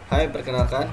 Hai, perkenalkan,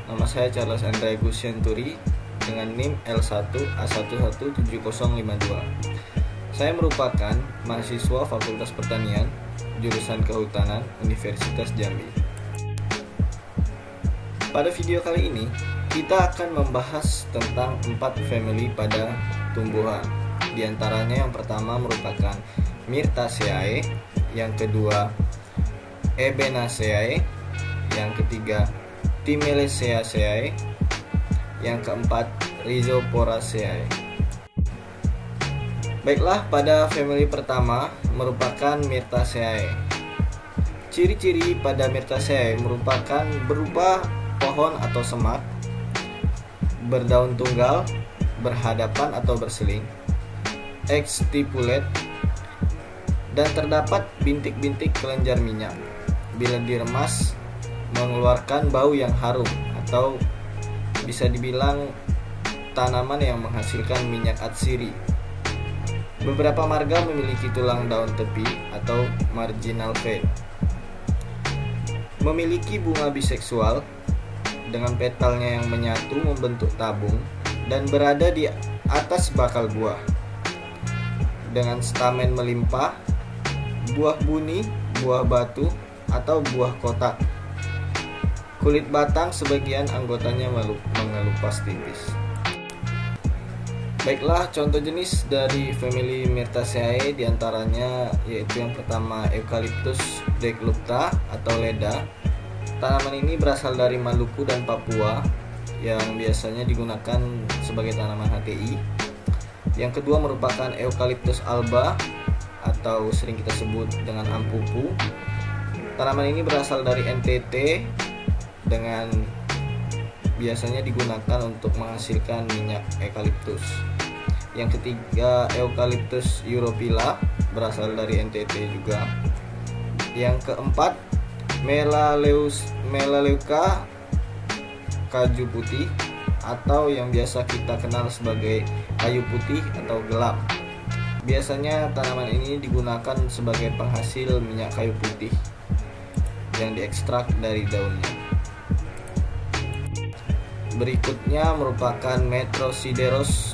nama saya Charles Andrea Gusianturi dengan NIM L1A117052. Saya merupakan mahasiswa Fakultas Pertanian, jurusan Kehutanan, Universitas Jambi. Pada video kali ini, kita akan membahas tentang 4 family pada tumbuhan. Di antaranya yang pertama merupakan Myrtaceae, yang kedua Ebenaceae, yang ketiga Timelaceae, yang keempat Rhizoporaceae. Baiklah, pada family pertama merupakan Myrtaceae. Ciri-ciri pada Myrtaceae merupakan berupa pohon atau semak, berdaun tunggal, berhadapan atau berseling, exstipulate, dan terdapat bintik-bintik kelenjar minyak. Bila diremas, mengeluarkan bau yang harum, atau bisa dibilang tanaman yang menghasilkan minyak atsiri. Beberapa marga memiliki tulang daun tepi atau marginal vein. Memiliki bunga biseksual dengan petalnya yang menyatu membentuk tabung dan berada di atas bakal buah. Dengan stamen melimpah, buah buni, buah batu, atau buah kotak. Kulit batang sebagian anggotanya mengelupas tipis. Baiklah, contoh jenis dari family Myrtaceae diantaranya yaitu yang pertama Eucalyptus declupta atau leda. Tanaman ini berasal dari Maluku dan Papua yang biasanya digunakan sebagai tanaman HTI. Yang kedua merupakan Eucalyptus alba atau sering kita sebut dengan ampupu. Tanaman ini berasal dari NTT dengan biasanya digunakan untuk menghasilkan minyak eukaliptus. Yang ketiga Eucalyptus europila berasal dari NTT juga. Yang keempat Melaleuca kayu putih atau yang biasa kita kenal sebagai kayu putih atau gelap. Biasanya tanaman ini digunakan sebagai penghasil minyak kayu putih yang diekstrak dari daunnya. Berikutnya merupakan Metrosideros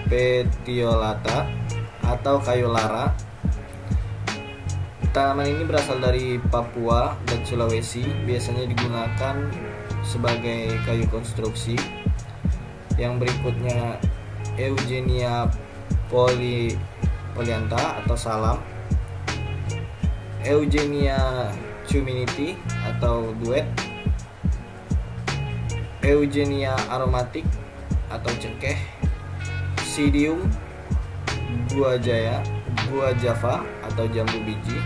petiolata atau kayu lara. Tanaman ini berasal dari Papua dan Sulawesi, biasanya digunakan sebagai kayu konstruksi. Yang berikutnya Eugenia polyantha atau salam, Eugenia cuminiti atau duet, Eugenia aromatik atau cengkeh, Psidium guajaya, gua java atau jambu biji,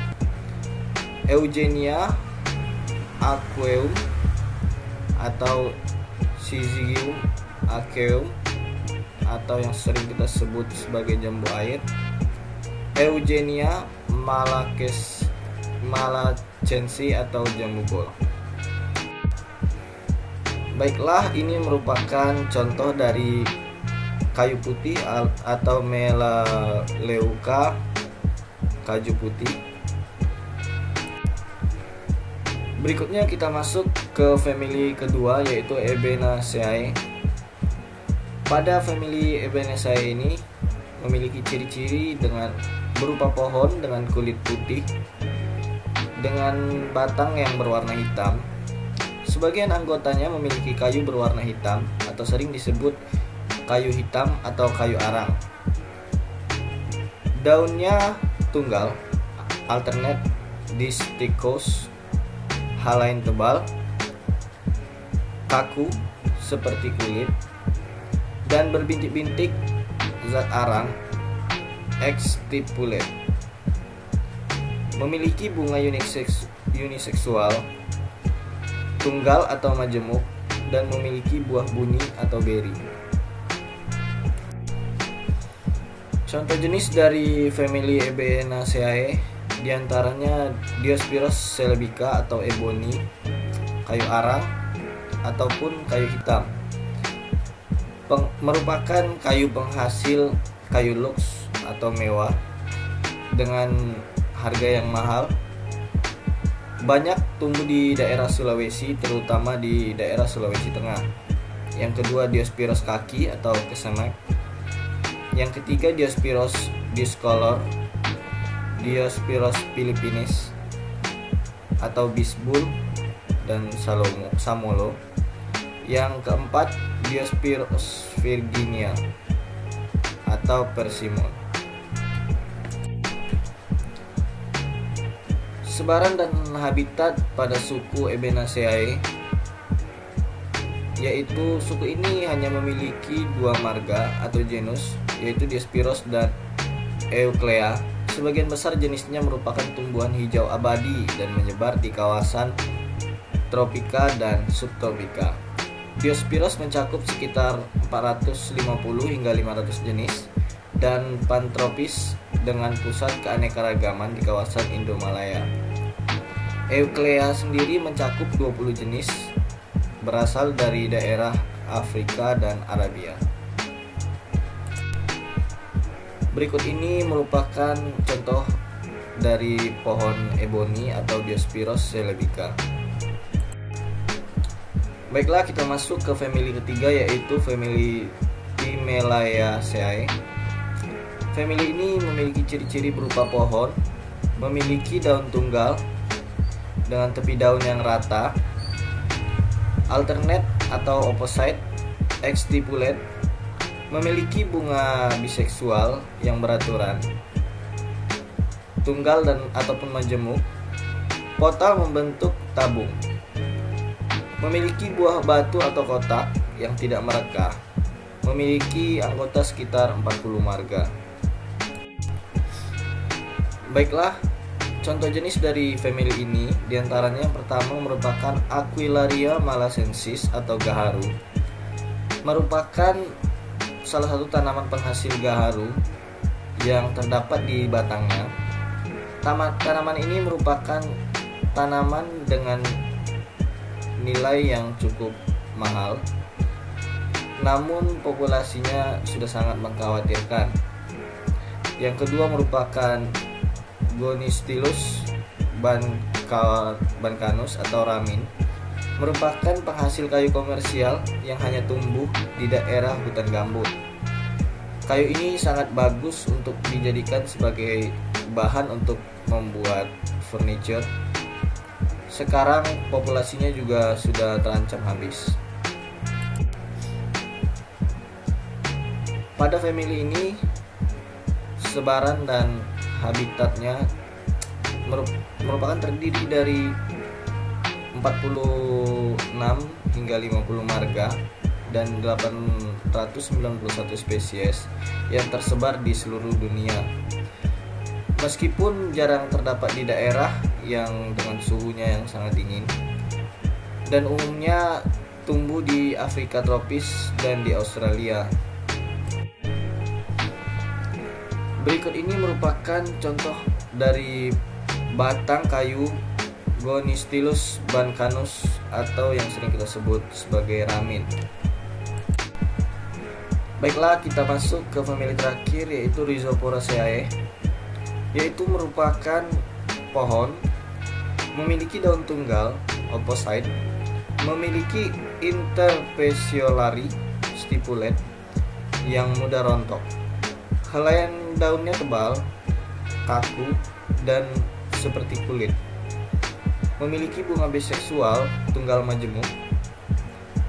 Eugenia aqueum atau Syzygium aqueum atau yang sering kita sebut sebagai jambu air, Eugenia malacensi atau jambu bol. Baiklah, ini merupakan contoh dari kayu putih atau Melaleuca kayu putih. Berikutnya kita masuk ke family kedua yaitu Ebenaceae. Pada family Ebenaceae ini memiliki ciri-ciri dengan berupa pohon dengan kulit putih dengan batang yang berwarna hitam. Sebagian anggotanya memiliki kayu berwarna hitam atau sering disebut kayu hitam atau kayu arang. Daunnya tunggal, alternate disticose, halain tebal, kaku seperti kulit, dan berbintik-bintik zat arang, exstipulate. Memiliki bunga uniseksual, tunggal atau majemuk, dan memiliki buah buni atau beri. Contoh jenis dari family Ebenaceae diantaranya Diospyros celebica atau ebony, kayu arang, ataupun kayu hitam. Merupakan kayu penghasil kayu lux atau mewah dengan harga yang mahal. Banyak tumbuh di daerah Sulawesi, terutama di daerah Sulawesi Tengah. Yang kedua Diospyros kaki atau kesemek. Yang ketiga Diospyros discolor, Diospyros philippines atau bisbul dan samolo. Yang keempat Diospyros virginia atau persimmon. Sebaran dan habitat pada suku Ebenaceae, yaitu suku ini hanya memiliki dua marga atau genus, yaitu Diospyros dan Euclea. Sebagian besar jenisnya merupakan tumbuhan hijau abadi dan menyebar di kawasan tropika dan subtropika. Diospyros mencakup sekitar 450 hingga 500 jenis dan pantropis dengan pusat keanekaragaman di kawasan Indomalaya. Euclea sendiri mencakup 20 jenis berasal dari daerah Afrika dan Arabia. Berikut ini merupakan contoh dari pohon ebony atau Diospyros celebica. Baiklah, kita masuk ke family ketiga, yaitu family Timelaeaceae. Family ini memiliki ciri-ciri berupa pohon memiliki daun tunggal dengan tepi daun yang rata, alternate atau opposite, exstipulate, memiliki bunga biseksual yang beraturan, tunggal dan ataupun majemuk, potal membentuk tabung, memiliki buah batu atau kotak yang tidak merekah, memiliki anggota sekitar 40 marga. Baiklah, contoh jenis dari family ini diantaranya yang pertama merupakan Aquilaria malacensis atau gaharu. Merupakan salah satu tanaman penghasil gaharu yang terdapat di batangnya. Tanaman ini merupakan tanaman dengan nilai yang cukup mahal, namun populasinya sudah sangat mengkhawatirkan. Yang kedua merupakan Gonistylus bancanus atau ramin, merupakan penghasil kayu komersial yang hanya tumbuh di daerah hutan gambut. Kayu ini sangat bagus untuk dijadikan sebagai bahan untuk membuat furniture. Sekarang populasinya juga sudah terancam habis. Pada family ini, sebaran dan habitatnya merupakan terdiri dari 46 hingga 50 marga dan 891 spesies yang tersebar di seluruh dunia. Meskipun jarang terdapat di daerah yang dengan suhunya yang sangat dingin, dan umumnya tumbuh di Afrika tropis dan di Australia. Berikut ini merupakan contoh dari batang kayu Gonistylus bancanus atau yang sering kita sebut sebagai ramin. Baiklah, kita masuk ke famili terakhir, yaitu Rhizoporaceae, yaitu merupakan pohon memiliki daun tunggal opposite, memiliki interpeciolary stipulate yang mudah rontok. Helaian daunnya tebal, kaku, dan seperti kulit. Memiliki bunga biseksual tunggal majemuk,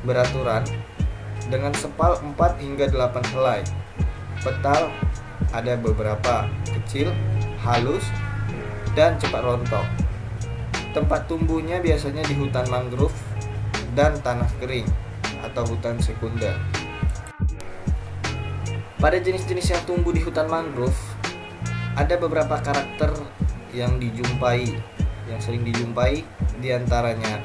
beraturan, dengan sepal 4 hingga 8 helai. Petal ada beberapa, kecil, halus, dan cepat rontok. Tempat tumbuhnya biasanya di hutan mangrove dan tanah kering atau hutan sekunder. Pada jenis-jenis yang tumbuh di hutan mangrove, ada beberapa karakter yang sering dijumpai, diantaranya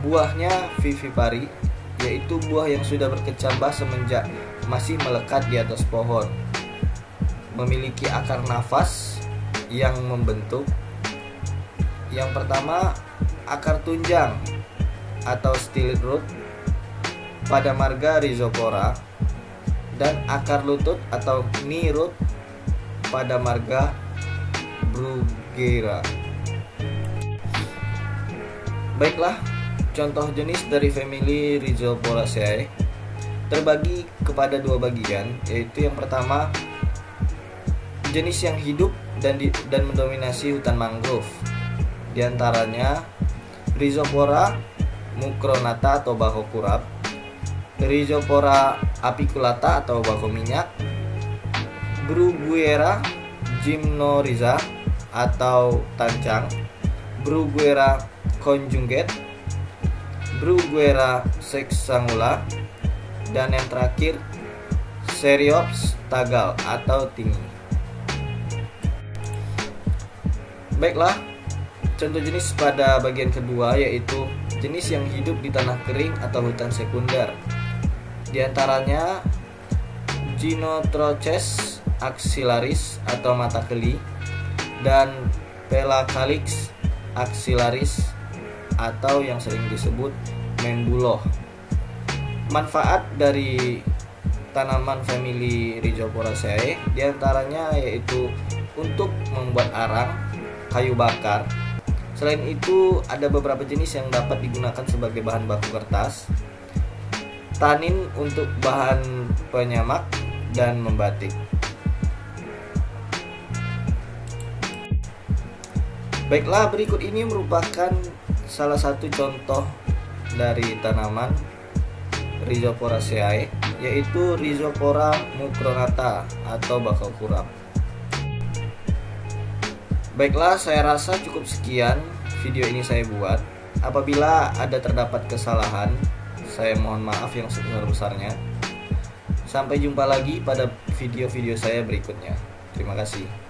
buahnya vivipari, yaitu buah yang sudah berkecambah semenjak masih melekat di atas pohon. Memiliki akar nafas yang membentuk. Yang pertama, akar tunjang atau stylet root pada marga Rhizopora, dan akar lutut atau knee root pada marga Bruguera. Baiklah, contoh jenis dari famili Rhizoporaceae terbagi kepada dua bagian, yaitu yang pertama jenis yang hidup dan mendominasi hutan mangrove. Di antaranya Rhizopora mucronata atau bako kurap, Rhizopora apiculata atau bako minyak, Bruguiera gymnorrhiza atau tancang, Bruguiera conjugate, Bruguiera sexangula, dan yang terakhir Cereops tagal atau tinggi. Baiklah, contoh jenis pada bagian kedua yaitu jenis yang hidup di tanah kering atau hutan sekunder. Di antaranya Gynotroches axillaris atau mata keli dan Pelacalix axillaris atau yang sering disebut menbuloh. Manfaat dari tanaman famili Rhizoporaceae diantaranya yaitu untuk membuat arang, kayu bakar. Selain itu ada beberapa jenis yang dapat digunakan sebagai bahan baku kertas, tanin untuk bahan penyamak, dan membatik. Baiklah, berikut ini merupakan salah satu contoh dari tanaman Rhizoporaceae, yaitu Rhizopora mucronata atau bakau kurap. Baiklah, saya rasa cukup sekian video ini saya buat. Apabila ada terdapat kesalahan, saya mohon maaf yang sebesar-besarnya. Sampai jumpa lagi pada video-video saya berikutnya. Terima kasih.